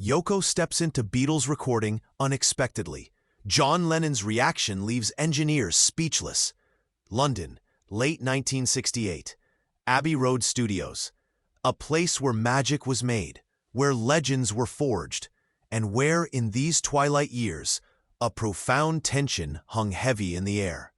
Yoko steps into Beatles recording unexpectedly. John Lennon's reaction leaves engineers speechless. London, late 1968. Abbey Road Studios. A place where magic was made, where legends were forged, and where, in these twilight years, a profound tension hung heavy in the air.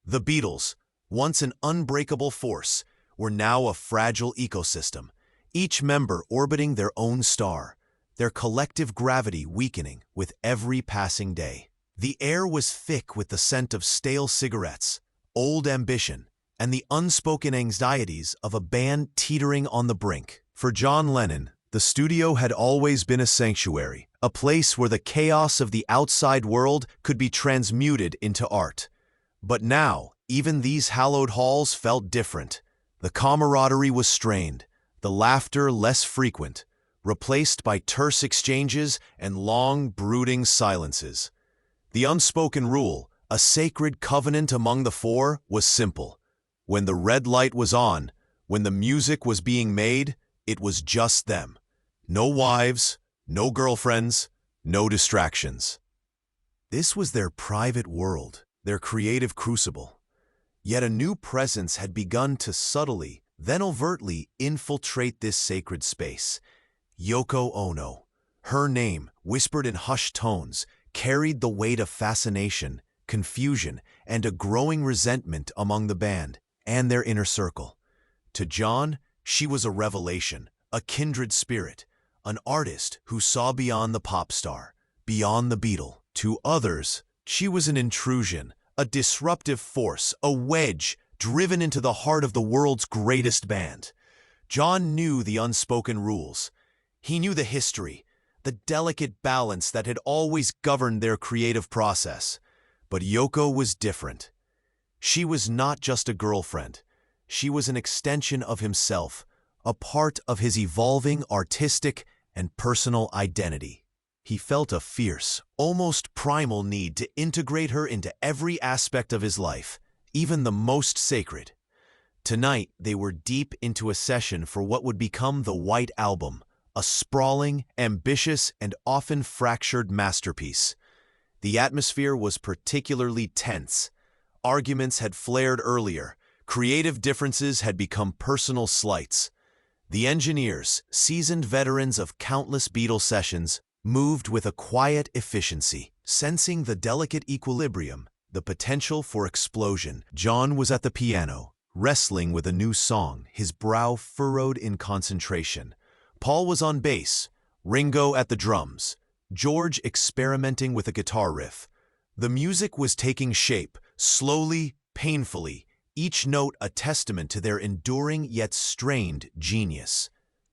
The Beatles, once an unbreakable force, were now a fragile ecosystem, each member orbiting their own star, their collective gravity weakening with every passing day. The air was thick with the scent of stale cigarettes, old ambition, and the unspoken anxieties of a band teetering on the brink. For John Lennon, the studio had always been a sanctuary, a place where the chaos of the outside world could be transmuted into art. But now, even these hallowed halls felt different. The camaraderie was strained, the laughter less frequent, replaced by terse exchanges and long, brooding silences. The unspoken rule, a sacred covenant among the four, was simple. When the red light was on, when the music was being made, it was just them. No wives, no girlfriends, no distractions. This was their private world, their creative crucible. Yet a new presence had begun to subtly, then overtly, infiltrate this sacred space. Yoko Ono. Her name, whispered in hushed tones, carried the weight of fascination, confusion, and a growing resentment among the band and their inner circle. To John, she was a revelation, a kindred spirit, an artist who saw beyond the pop star, beyond the Beatle. To others, she was an intrusion, a disruptive force, a wedge driven into the heart of the world's greatest band. John knew the unspoken rules. He knew the history, the delicate balance that had always governed their creative process. But Yoko was different. She was not just a girlfriend. She was an extension of himself, a part of his evolving artistic and personal identity. He felt a fierce, almost primal need to integrate her into every aspect of his life, even the most sacred. Tonight, they were deep into a session for what would become the White Album, a sprawling, ambitious, and often fractured masterpiece. The atmosphere was particularly tense. Arguments had flared earlier. Creative differences had become personal slights. The engineers, seasoned veterans of countless Beatles sessions, moved with a quiet efficiency, sensing the delicate equilibrium, the potential for explosion. John was at the piano, wrestling with a new song, his brow furrowed in concentration. Paul was on bass, Ringo at the drums, George experimenting with a guitar riff. The music was taking shape, slowly, painfully, each note a testament to their enduring yet strained genius.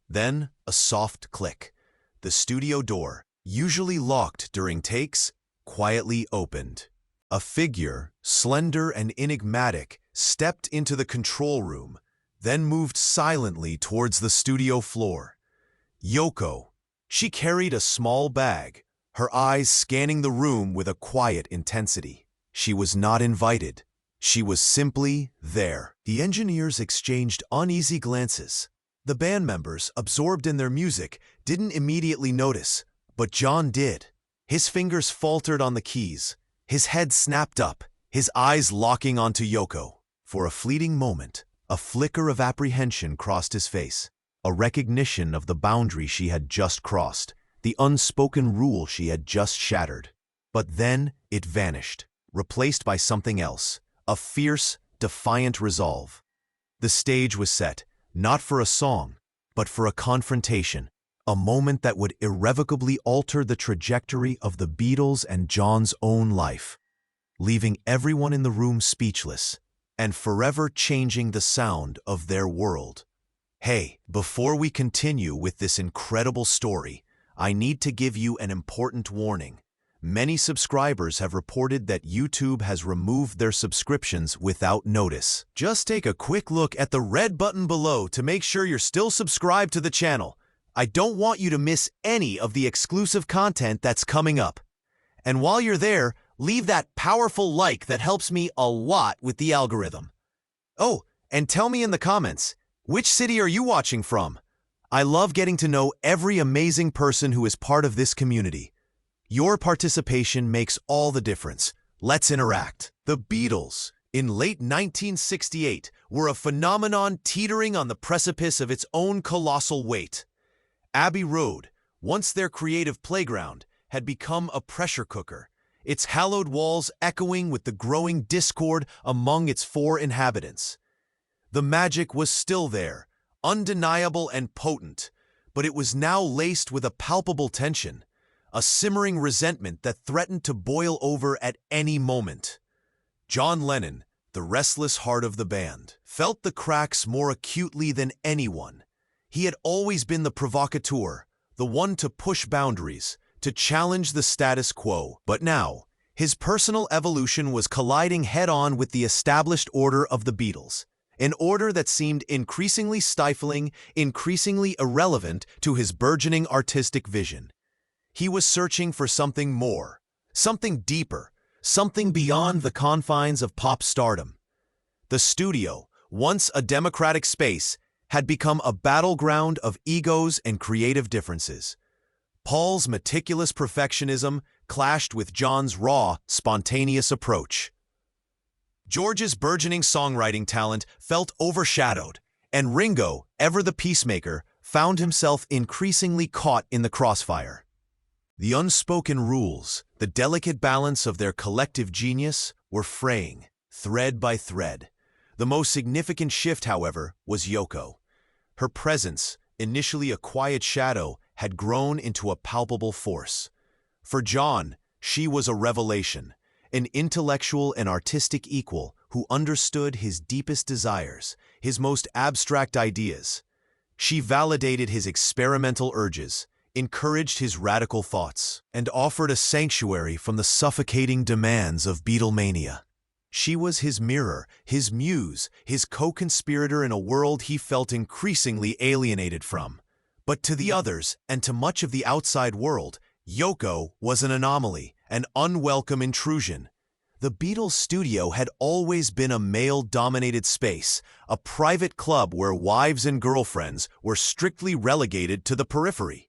Then, a soft click. The studio door, usually locked during takes, quietly opened. A figure, slender and enigmatic, stepped into the control room, then moved silently towards the studio floor. Yoko. She carried a small bag, her eyes scanning the room with a quiet intensity. She was not invited. She was simply there. The engineers exchanged uneasy glances. The band members, absorbed in their music, didn't immediately notice, but John did. His fingers faltered on the keys, his head snapped up, his eyes locking onto Yoko. For a fleeting moment, a flicker of apprehension crossed his face, a recognition of the boundary she had just crossed, the unspoken rule she had just shattered. But then it vanished, replaced by something else, a fierce, defiant resolve. The stage was set, not for a song, but for a confrontation, a moment that would irrevocably alter the trajectory of the Beatles and John's own life, leaving everyone in the room speechless and forever changing the sound of their world. Hey, before we continue with this incredible story, I need to give you an important warning. Many subscribers have reported that YouTube has removed their subscriptions without notice. Just take a quick look at the red button below to make sure you're still subscribed to the channel. I don't want you to miss any of the exclusive content that's coming up. And while you're there, leave that powerful like that helps me a lot with the algorithm. Oh, and tell me in the comments, which city are you watching from? I love getting to know every amazing person who is part of this community. Your participation makes all the difference. Let's interact. The Beatles, in late 1968, were a phenomenon teetering on the precipice of its own colossal weight. Abbey Road, once their creative playground, had become a pressure cooker, its hallowed walls echoing with the growing discord among its 4 inhabitants. The magic was still there, undeniable and potent, but it was now laced with a palpable tension, a simmering resentment that threatened to boil over at any moment. John Lennon, the restless heart of the band, felt the cracks more acutely than anyone. He had always been the provocateur, the one to push boundaries, to challenge the status quo. But now, his personal evolution was colliding head-on with the established order of the Beatles, an order that seemed increasingly stifling, increasingly irrelevant to his burgeoning artistic vision. He was searching for something more, something deeper, something beyond the confines of pop stardom. The studio, once a democratic space, had become a battleground of egos and creative differences. Paul's meticulous perfectionism clashed with John's raw, spontaneous approach. George's burgeoning songwriting talent felt overshadowed, and Ringo, ever the peacemaker, found himself increasingly caught in the crossfire. The unspoken rules, the delicate balance of their collective genius, were fraying, thread by thread. The most significant shift, however, was Yoko. Her presence, initially a quiet shadow, had grown into a palpable force. For John, she was a revelation, an intellectual and artistic equal who understood his deepest desires, his most abstract ideas. She validated his experimental urges, encouraged his radical thoughts, and offered a sanctuary from the suffocating demands of Beatlemania. She was his mirror, his muse, his co-conspirator in a world he felt increasingly alienated from. But to the others, and to much of the outside world, Yoko was an anomaly, an unwelcome intrusion. The Beatles' studio had always been a male-dominated space, a private club where wives and girlfriends were strictly relegated to the periphery.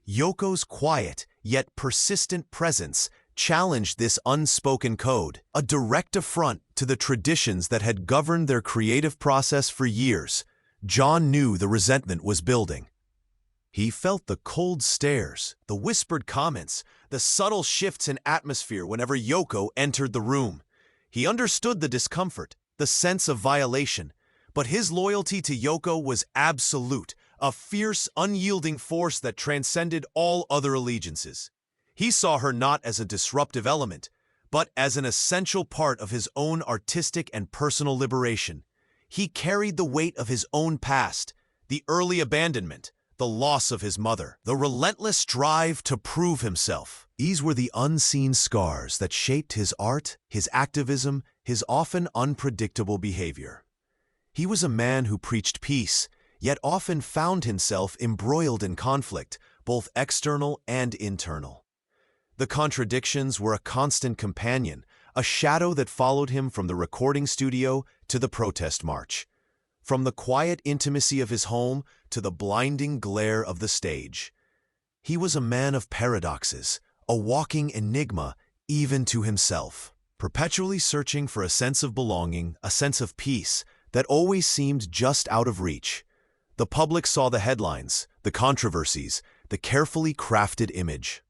Yoko's quiet, yet persistent presence challenged this unspoken code, a direct affront to the traditions that had governed their creative process for years. John knew the resentment was building. He felt the cold stares, the whispered comments, the subtle shifts in atmosphere whenever Yoko entered the room. He understood the discomfort, the sense of violation, but his loyalty to Yoko was absolute, a fierce, unyielding force that transcended all other allegiances. He saw her not as a disruptive element, but as an essential part of his own artistic and personal liberation. He carried the weight of his own past, the early abandonment, the loss of his mother, the relentless drive to prove himself. These were the unseen scars that shaped his art, his activism, his often unpredictable behavior. He was a man who preached peace, yet often found himself embroiled in conflict, both external and internal. The contradictions were a constant companion, a shadow that followed him from the recording studio to the protest march, from the quiet intimacy of his home to the blinding glare of the stage. He was a man of paradoxes, a walking enigma even to himself, perpetually searching for a sense of belonging, a sense of peace that always seemed just out of reach. The public saw the headlines, the controversies, the carefully crafted image.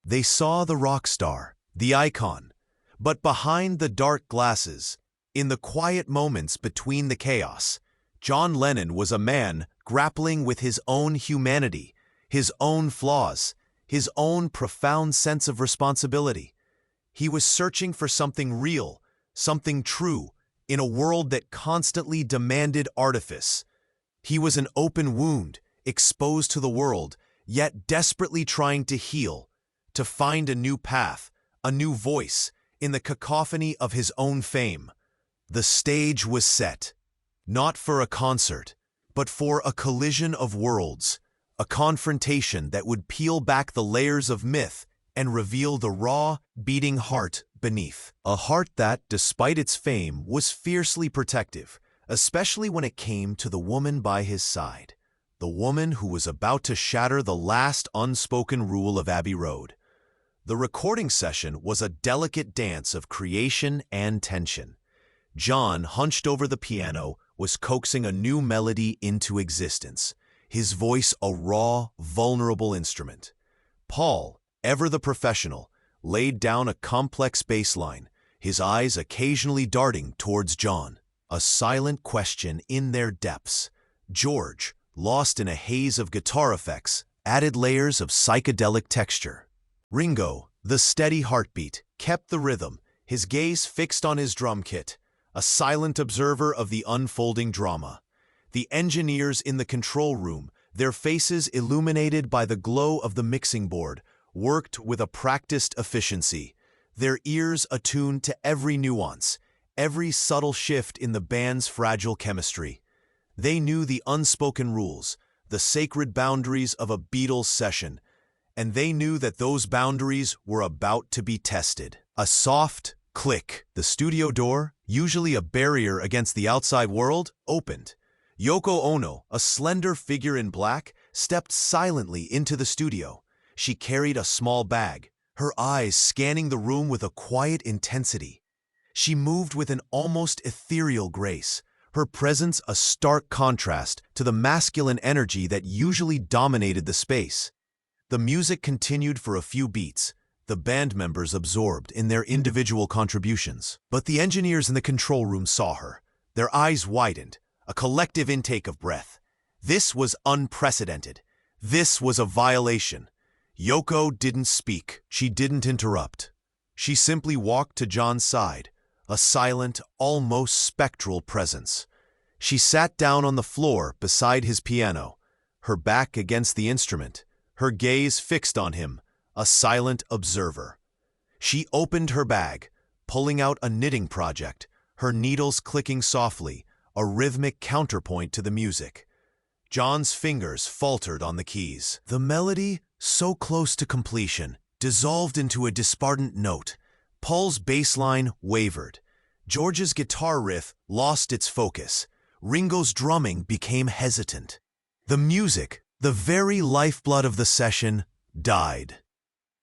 They saw the rock star, the icon, but behind the dark glasses, in the quiet moments between the chaos, John Lennon was a man grappling with his own humanity, his own flaws, his own profound sense of responsibility. He was searching for something real, something true, in a world that constantly demanded artifice. He was an open wound, exposed to the world, yet desperately trying to heal, to find a new path, a new voice, in the cacophony of his own fame. The stage was set, not for a concert, but for a collision of worlds, a confrontation that would peel back the layers of myth and reveal the raw, beating heart beneath. A heart that, despite its fame, was fiercely protective, especially when it came to the woman by his side, the woman who was about to shatter the last unspoken rule of Abbey Road. The recording session was a delicate dance of creation and tension. John, hunched over the piano, was coaxing a new melody into existence, his voice a raw, vulnerable instrument. Paul, ever the professional, laid down a complex bass line, his eyes occasionally darting towards John, a silent question in their depths. George, lost in a haze of guitar effects, added layers of psychedelic texture. Ringo, the steady heartbeat, kept the rhythm, his gaze fixed on his drum kit, a silent observer of the unfolding drama. The engineers in the control room, their faces illuminated by the glow of the mixing board, worked with a practiced efficiency, their ears attuned to every nuance, every subtle shift in the band's fragile chemistry. They knew the unspoken rules, the sacred boundaries of a Beatles session, and they knew that those boundaries were about to be tested. A soft click. The studio door, usually a barrier against the outside world, opened. Yoko Ono, a slender figure in black, stepped silently into the studio. She carried a small bag, her eyes scanning the room with a quiet intensity. She moved with an almost ethereal grace, her presence a stark contrast to the masculine energy that usually dominated the space. The music continued for a few beats, the band members absorbed in their individual contributions. But the engineers in the control room saw her. Their eyes widened, a collective intake of breath. This was unprecedented. This was a violation. Yoko didn't speak. She didn't interrupt. She simply walked to John's side, a silent, almost spectral presence. She sat down on the floor beside his piano, her back against the instrument, her gaze fixed on him, a silent observer. She opened her bag, pulling out a knitting project, her needles clicking softly, a rhythmic counterpoint to the music. John's fingers faltered on the keys. The melody, so close to completion, dissolved into a discordant note. Paul's bass line wavered. George's guitar riff lost its focus. Ringo's drumming became hesitant. The music, the very lifeblood of the session, died.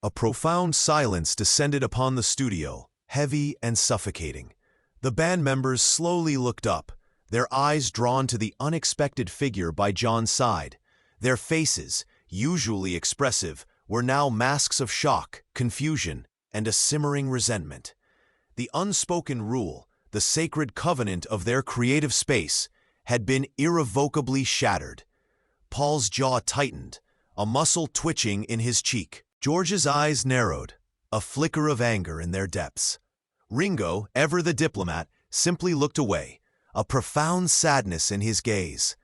A profound silence descended upon the studio, heavy and suffocating. The band members slowly looked up, their eyes drawn to the unexpected figure by John's side. Their faces, usually expressive, were now masks of shock, confusion, and a simmering resentment. The unspoken rule, the sacred covenant of their creative space, had been irrevocably shattered. Paul's jaw tightened, a muscle twitching in his cheek. George's eyes narrowed, a flicker of anger in their depths. Ringo, ever the diplomat, simply looked away, a profound sadness in his gaze.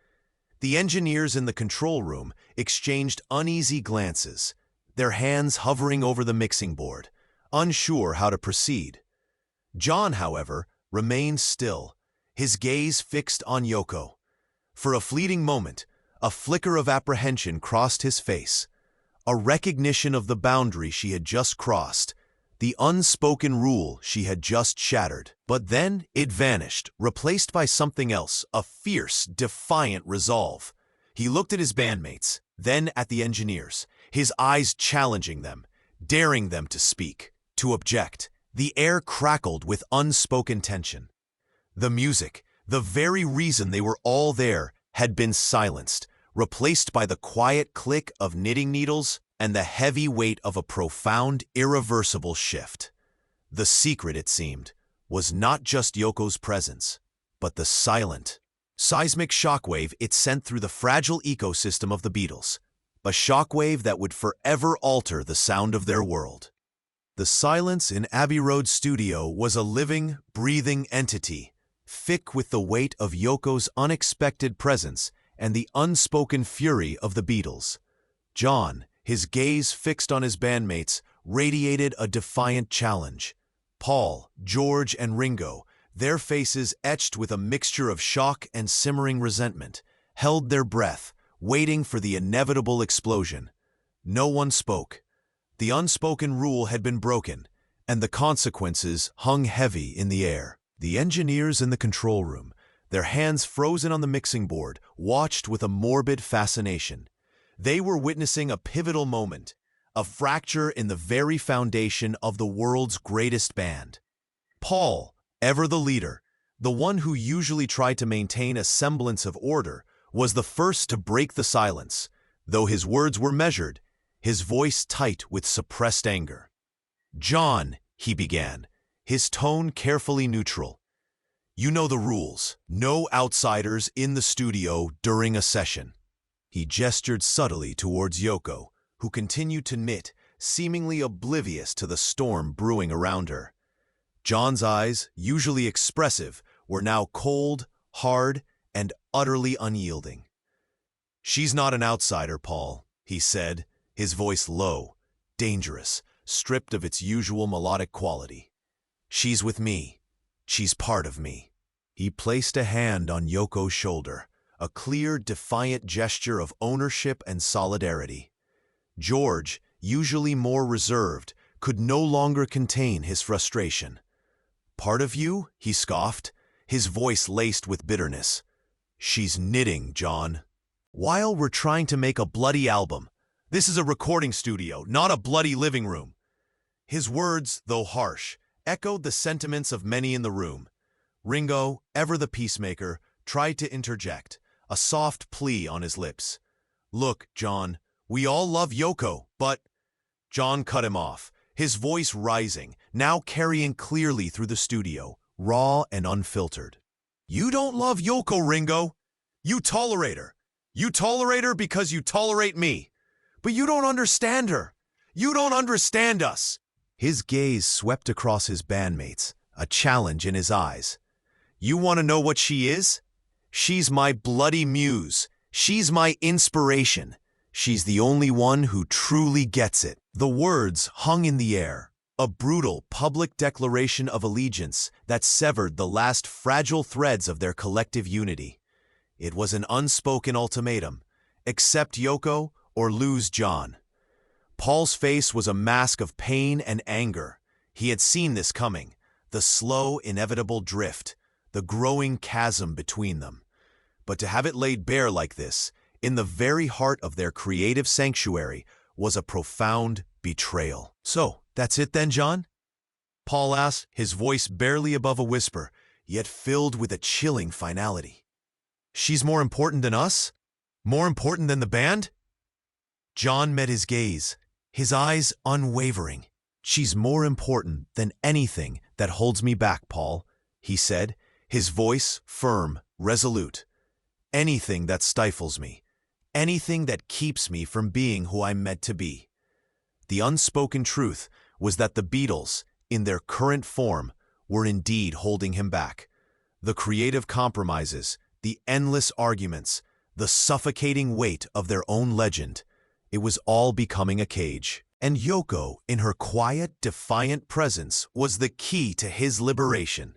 The engineers in the control room exchanged uneasy glances, their hands hovering over the mixing board, unsure how to proceed. John, however, remained still, his gaze fixed on Yoko. For a fleeting moment, a flicker of apprehension crossed his face, a recognition of the boundary she had just crossed, the unspoken rule she had just shattered. But then it vanished, replaced by something else, a fierce, defiant resolve. He looked at his bandmates, then at the engineers, his eyes challenging them, daring them to speak, to object. The air crackled with unspoken tension. The music, the very reason they were all there, had been silenced, replaced by the quiet click of knitting needles and the heavy weight of a profound, irreversible shift. The secret, it seemed, was not just Yoko's presence, but the silent, seismic shockwave it sent through the fragile ecosystem of the Beatles, a shockwave that would forever alter the sound of their world. The silence in Abbey Road studio was a living, breathing entity, thick with the weight of Yoko's unexpected presence and the unspoken fury of the Beatles. John, his gaze fixed on his bandmates, radiated a defiant challenge. Paul, George, and Ringo, their faces etched with a mixture of shock and simmering resentment, held their breath, waiting for the inevitable explosion. No one spoke. The unspoken rule had been broken, and the consequences hung heavy in the air. The engineers in the control room, their hands frozen on the mixing board, watched with a morbid fascination. They were witnessing a pivotal moment, a fracture in the very foundation of the world's greatest band. Paul, ever the leader, the one who usually tried to maintain a semblance of order, was the first to break the silence, though his words were measured, his voice tight with suppressed anger. "John," he began, his tone carefully neutral. "You know the rules. No outsiders in the studio during a session." He gestured subtly towards Yoko, who continued to knit, seemingly oblivious to the storm brewing around her. John's eyes, usually expressive, were now cold, hard, and utterly unyielding. "She's not an outsider, Paul," he said, his voice low, dangerous, stripped of its usual melodic quality. "She's with me. She's part of me." He placed a hand on Yoko's shoulder, a clear, defiant gesture of ownership and solidarity. George, usually more reserved, could no longer contain his frustration. "Part of you?" he scoffed, his voice laced with bitterness. "She's knitting, John. While we're trying to make a bloody album, this is a recording studio, not a bloody living room." His words, though harsh, echoed the sentiments of many in the room. Ringo, ever the peacemaker, tried to interject, a soft plea on his lips. "Look, John, we all love Yoko, but—" John cut him off, his voice rising, now carrying clearly through the studio, raw and unfiltered. "You don't love Yoko, Ringo. You tolerate her. You tolerate her because you tolerate me. But you don't understand her. You don't understand us." His gaze swept across his bandmates, a challenge in his eyes. "You want to know what she is? She's my bloody muse. She's my inspiration. She's the only one who truly gets it." The words hung in the air, a brutal public declaration of allegiance that severed the last fragile threads of their collective unity. It was an unspoken ultimatum: accept Yoko or lose John. Paul's face was a mask of pain and anger. He had seen this coming, the slow, inevitable drift, the growing chasm between them. But to have it laid bare like this, in the very heart of their creative sanctuary, was a profound betrayal. "So, that's it then, John?" Paul asked, his voice barely above a whisper, yet filled with a chilling finality. "She's more important than us? More important than the band?" John met his gaze, his eyes unwavering. "She's more important than anything that holds me back, Paul," he said, his voice firm, resolute. "Anything that stifles me. Anything that keeps me from being who I'm meant to be." The unspoken truth was that the Beatles, in their current form, were indeed holding him back. The creative compromises, the endless arguments, the suffocating weight of their own legend, it was all becoming a cage. And Yoko, in her quiet, defiant presence, was the key to his liberation.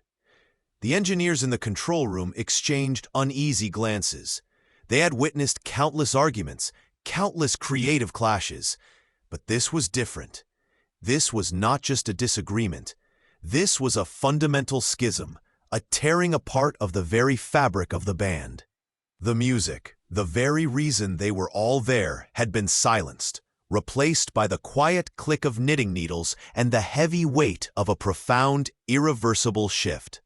The engineers in the control room exchanged uneasy glances. They had witnessed countless arguments, countless creative clashes. But this was different. This was not just a disagreement. This was a fundamental schism, a tearing apart of the very fabric of the band. The music, the very reason they were all there, had been silenced, replaced by the quiet click of knitting needles and the heavy weight of a profound, irreversible shift.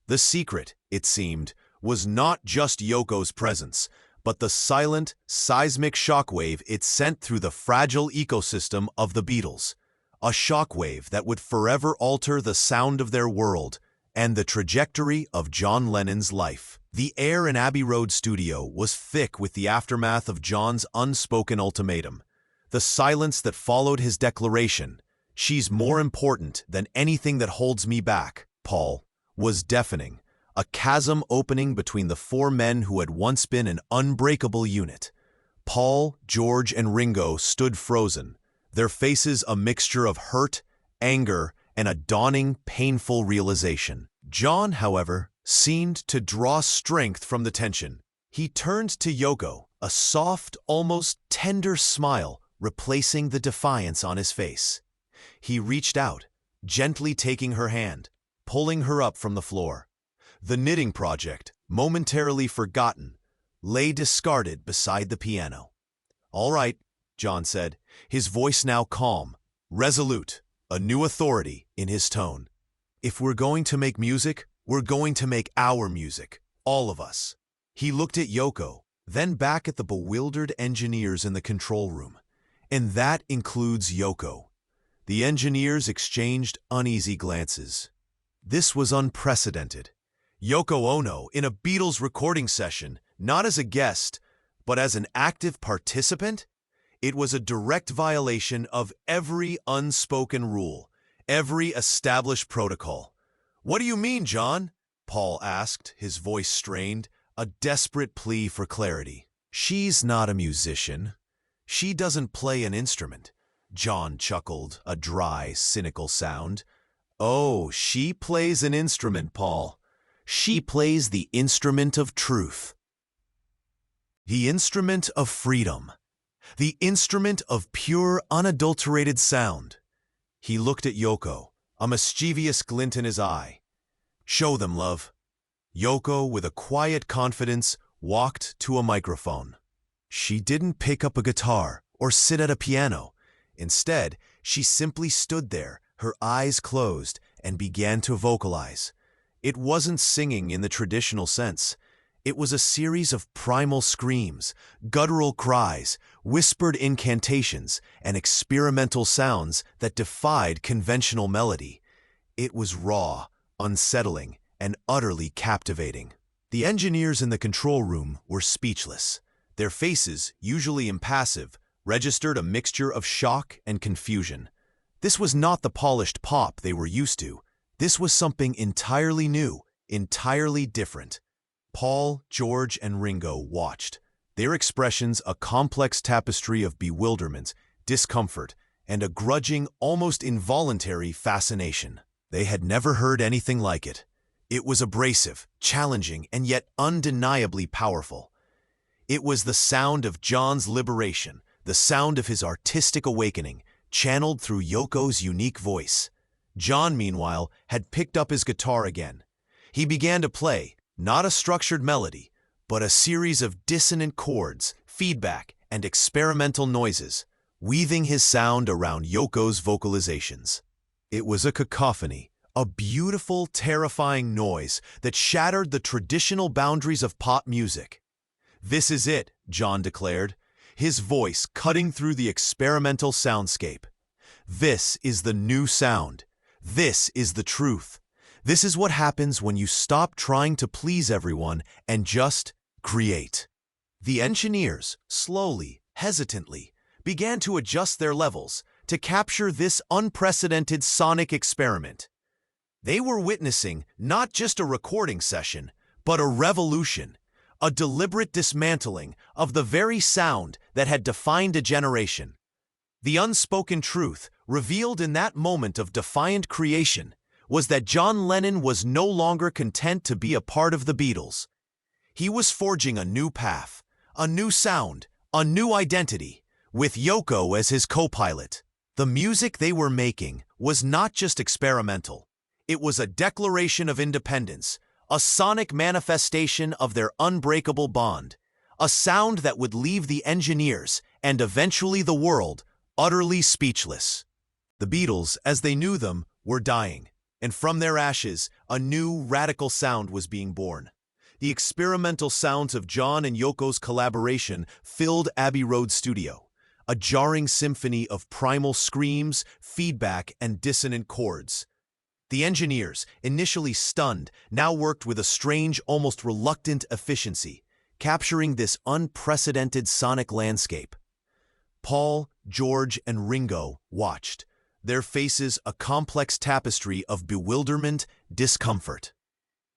The secret, it seemed, was not just Yoko's presence, but the silent, seismic shockwave it sent through the fragile ecosystem of the Beatles, a shockwave that would forever alter the sound of their world and the trajectory of John Lennon's life. The air in Abbey Road studio was thick with the aftermath of John's unspoken ultimatum. The silence that followed his declaration, "She's more important than anything that holds me back, Paul," was deafening, a chasm opening between the four men who had once been an unbreakable unit. Paul, George, and Ringo stood frozen, their faces a mixture of hurt, anger, and a dawning, painful realization. John, however, seemed to draw strength from the tension. He turned to Yoko, a soft, almost tender smile replacing the defiance on his face. He reached out, gently taking her hand, pulling her up from the floor. The knitting project, momentarily forgotten, lay discarded beside the piano. "All right," John said, his voice now calm, resolute, a new authority in his tone. "If we're going to make music, we're going to make our music, all of us." He looked at Yoko, then back at the bewildered engineers in the control room. "And that includes Yoko." The engineers exchanged uneasy glances. This was unprecedented. Yoko Ono in a Beatles recording session, not as a guest, but as an active participant? It was a direct violation of every unspoken rule, every established protocol. "What do you mean, John?" Paul asked, his voice strained, a desperate plea for clarity. "She's not a musician. She doesn't play an instrument." John chuckled, a dry, cynical sound. "Oh, she plays an instrument, Paul. She plays the instrument of truth. The instrument of freedom. The instrument of pure, unadulterated sound." He looked at Yoko, a mischievous glint in his eye. "Show them, love." Yoko, with a quiet confidence, walked to a microphone. She didn't pick up a guitar or sit at a piano. Instead, she simply stood there, her eyes closed, and began to vocalize. It wasn't singing in the traditional sense. It was a series of primal screams, guttural cries, whispered incantations, and experimental sounds that defied conventional melody. It was raw, unsettling, and utterly captivating. The engineers in the control room were speechless. Their faces, usually impassive, registered a mixture of shock and confusion. This was not the polished pop they were used to. This was something entirely new, entirely different. Paul, George, and Ringo watched, their expressions a complex tapestry of bewilderment, discomfort, and a grudging, almost involuntary fascination. They had never heard anything like it. It was abrasive, challenging, and yet undeniably powerful. It was the sound of John's liberation, the sound of his artistic awakening, channeled through Yoko's unique voice. John, meanwhile, had picked up his guitar again. He began to play, not a structured melody, but a series of dissonant chords, feedback, and experimental noises, weaving his sound around Yoko's vocalizations. It was a cacophony, a beautiful, terrifying noise that shattered the traditional boundaries of pop music. "This is it," John declared, his voice cutting through the experimental soundscape. "This is the new sound. This is the truth. This is what happens when you stop trying to please everyone and just create." The engineers, slowly, hesitantly, began to adjust their levels to capture this unprecedented sonic experiment. They were witnessing not just a recording session, but a revolution, a deliberate dismantling of the very sound that had defined a generation. The unspoken truth, revealed in that moment of defiant creation, was that John Lennon was no longer content to be a part of the Beatles. He was forging a new path, a new sound, a new identity, with Yoko as his co-pilot. The music they were making was not just experimental. It was a declaration of independence, a sonic manifestation of their unbreakable bond, a sound that would leave the engineers, and eventually the world, utterly speechless. The Beatles, as they knew them, were dying, and from their ashes, a new, radical sound was being born. The experimental sounds of John and Yoko's collaboration filled Abbey Road studio, a jarring symphony of primal screams, feedback, and dissonant chords. The engineers, initially stunned, now worked with a strange, almost reluctant efficiency, capturing this unprecedented sonic landscape. Paul, George, and Ringo watched, their faces a complex tapestry of bewilderment, discomfort,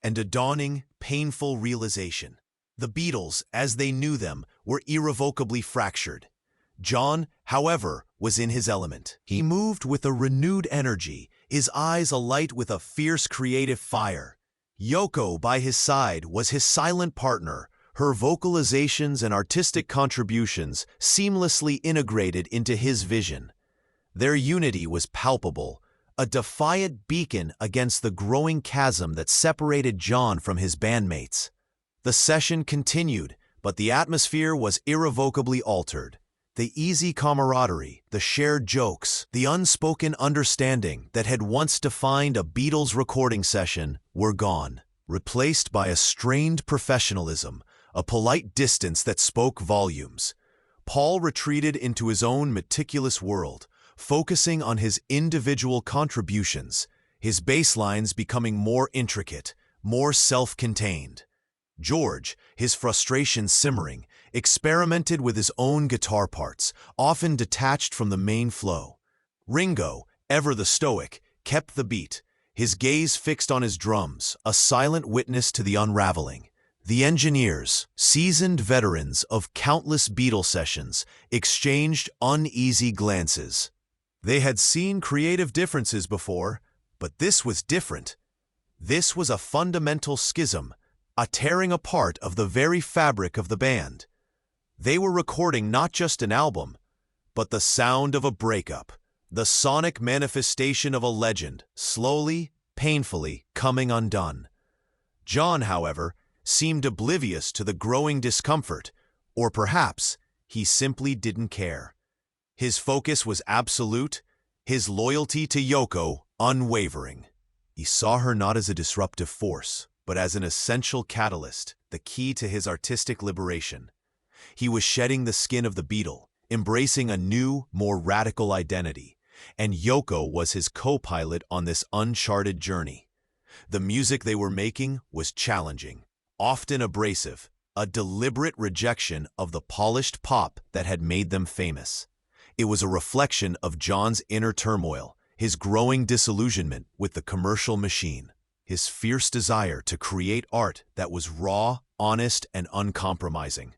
and a dawning, painful realization. The Beatles, as they knew them, were irrevocably fractured. John, however, was in his element. He moved with a renewed energy, his eyes alight with a fierce creative fire. Yoko, by his side, was his silent partner, her vocalizations and artistic contributions seamlessly integrated into his vision. Their unity was palpable, a defiant beacon against the growing chasm that separated John from his bandmates. The session continued, but the atmosphere was irrevocably altered. The easy camaraderie, the shared jokes, the unspoken understanding that had once defined a Beatles recording session were gone, replaced by a strained professionalism, a polite distance that spoke volumes. Paul retreated into his own meticulous world, focusing on his individual contributions, his bass lines becoming more intricate, more self-contained. George, his frustration simmering, experimented with his own guitar parts, often detached from the main flow. Ringo, ever the stoic, kept the beat, his gaze fixed on his drums, a silent witness to the unraveling. The engineers, seasoned veterans of countless Beatles sessions, exchanged uneasy glances. They had seen creative differences before, but this was different. This was a fundamental schism, a tearing apart of the very fabric of the band. They were recording not just an album, but the sound of a breakup, the sonic manifestation of a legend, slowly, painfully coming undone. John, however, seemed oblivious to the growing discomfort, or perhaps he simply didn't care. His focus was absolute, his loyalty to Yoko unwavering. He saw her not as a disruptive force, but as an essential catalyst, the key to his artistic liberation. He was shedding the skin of the Beatle, embracing a new, more radical identity, and Yoko was his co-pilot on this uncharted journey. The music they were making was challenging, often abrasive, a deliberate rejection of the polished pop that had made them famous. It was a reflection of John's inner turmoil, his growing disillusionment with the commercial machine, his fierce desire to create art that was raw, honest, and uncompromising.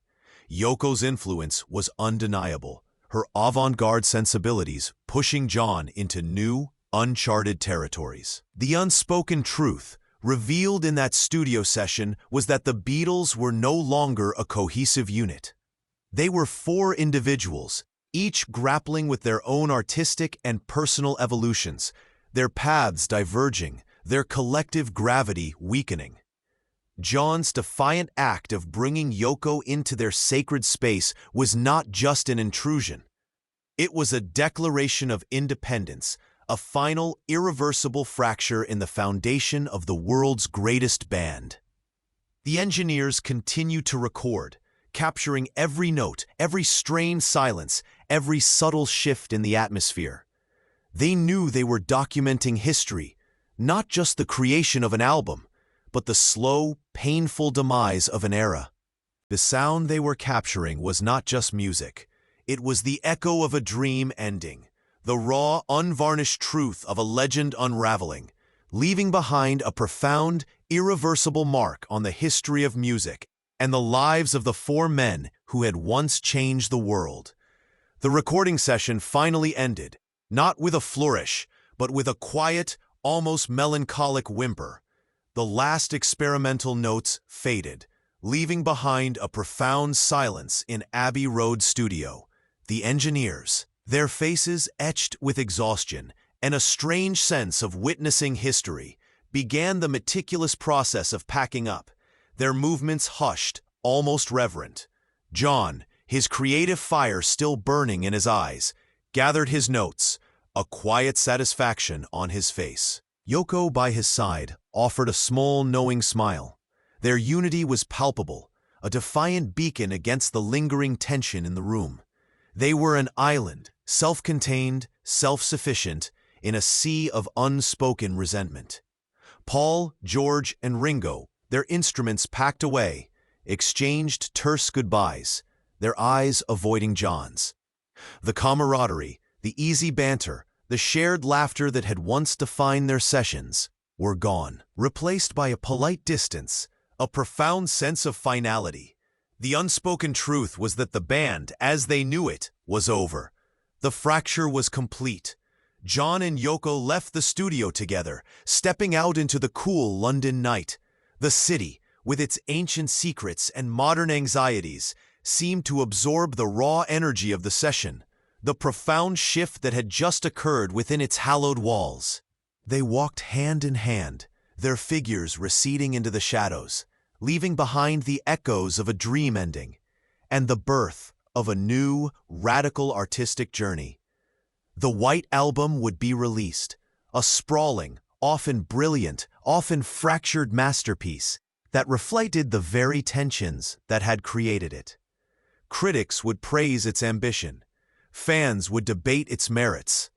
Yoko's influence was undeniable, her avant-garde sensibilities pushing John into new, uncharted territories. The unspoken truth revealed in that studio session was that the Beatles were no longer a cohesive unit. They were four individuals, each grappling with their own artistic and personal evolutions, their paths diverging, their collective gravity weakening. John's defiant act of bringing Yoko into their sacred space was not just an intrusion. It was a declaration of independence, a final, irreversible fracture in the foundation of the world's greatest band. The engineers continued to record, capturing every note, every strained silence, every subtle shift in the atmosphere. They knew they were documenting history, not just the creation of an album, but the slow, painful demise of an era. The sound they were capturing was not just music. It was the echo of a dream ending, the raw, unvarnished truth of a legend unraveling, leaving behind a profound, irreversible mark on the history of music and the lives of the four men who had once changed the world. The recording session finally ended, not with a flourish, but with a quiet, almost melancholic whimper. The last experimental notes faded, leaving behind a profound silence in Abbey Road studio. The engineers, their faces etched with exhaustion and a strange sense of witnessing history, began the meticulous process of packing up, their movements hushed, almost reverent. John, his creative fire still burning in his eyes, gathered his notes, a quiet satisfaction on his face. Yoko, by his side, offered a small, knowing smile. Their unity was palpable, a defiant beacon against the lingering tension in the room. They were an island, self-contained, self-sufficient, in a sea of unspoken resentment. Paul, George, and Ringo, their instruments packed away, exchanged terse goodbyes, their eyes avoiding John's. The camaraderie, the easy banter, the shared laughter that had once defined their sessions were gone, replaced by a polite distance, a profound sense of finality. The unspoken truth was that the band, as they knew it, was over. The fracture was complete. John and Yoko left the studio together, stepping out into the cool London night. The city, with its ancient secrets and modern anxieties, seemed to absorb the raw energy of the session, the profound shift that had just occurred within its hallowed walls. They walked hand in hand, their figures receding into the shadows, leaving behind the echoes of a dream ending and the birth of a new, radical artistic journey. The White Album would be released, a sprawling, often brilliant, often fractured masterpiece that reflected the very tensions that had created it. Critics would praise its ambition, fans would debate its merits,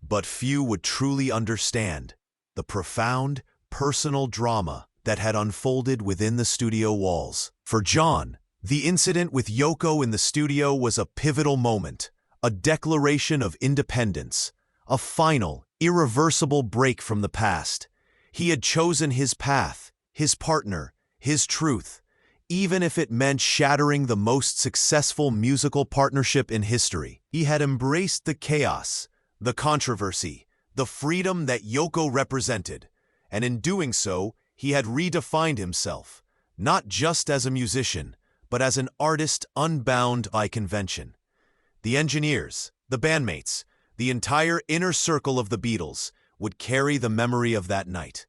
but few would truly understand the profound, personal drama that had unfolded within the studio walls. For John, the incident with Yoko in the studio was a pivotal moment, a declaration of independence, a final, irreversible break from the past. He had chosen his path, his partner, his truth, even if it meant shattering the most successful musical partnership in history. He had embraced the chaos, the controversy, the freedom that Yoko represented, and in doing so, he had redefined himself, not just as a musician, but as an artist unbound by convention. The engineers, the bandmates, the entire inner circle of the Beatles would carry the memory of that night.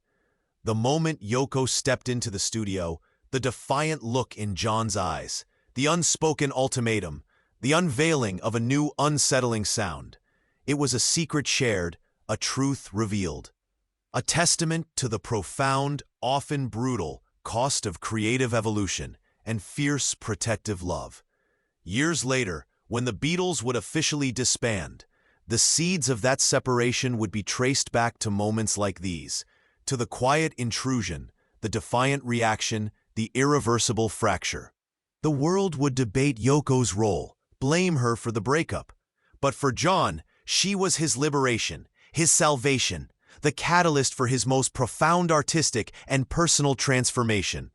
The moment Yoko stepped into the studio, the defiant look in John's eyes, the unspoken ultimatum, the unveiling of a new unsettling sound. It was a secret shared, a truth revealed. A testament to the profound, often brutal, cost of creative evolution and fierce protective love. Years later, when the Beatles would officially disband, the seeds of that separation would be traced back to moments like these, to the quiet intrusion, the defiant reaction, the irreversible fracture. The world would debate Yoko's role, blame her for the breakup. But for John, she was his liberation, his salvation, the catalyst for his most profound artistic and personal transformation.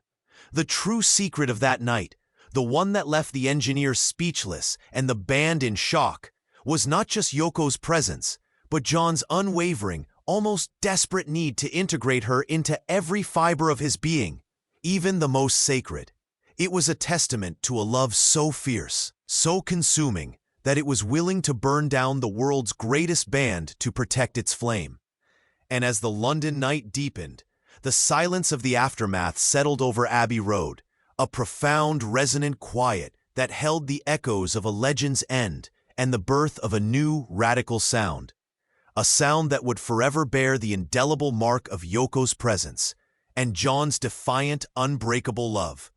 The true secret of that night, the one that left the engineers speechless and the band in shock, was not just Yoko's presence, but John's unwavering, almost desperate need to integrate her into every fiber of his being, even the most sacred. It was a testament to a love so fierce, so consuming, that it was willing to burn down the world's greatest band to protect its flame. And as the London night deepened, the silence of the aftermath settled over Abbey Road, a profound, resonant quiet that held the echoes of a legend's end and the birth of a new, radical sound. A sound that would forever bear the indelible mark of Yoko's presence and John's defiant, unbreakable love.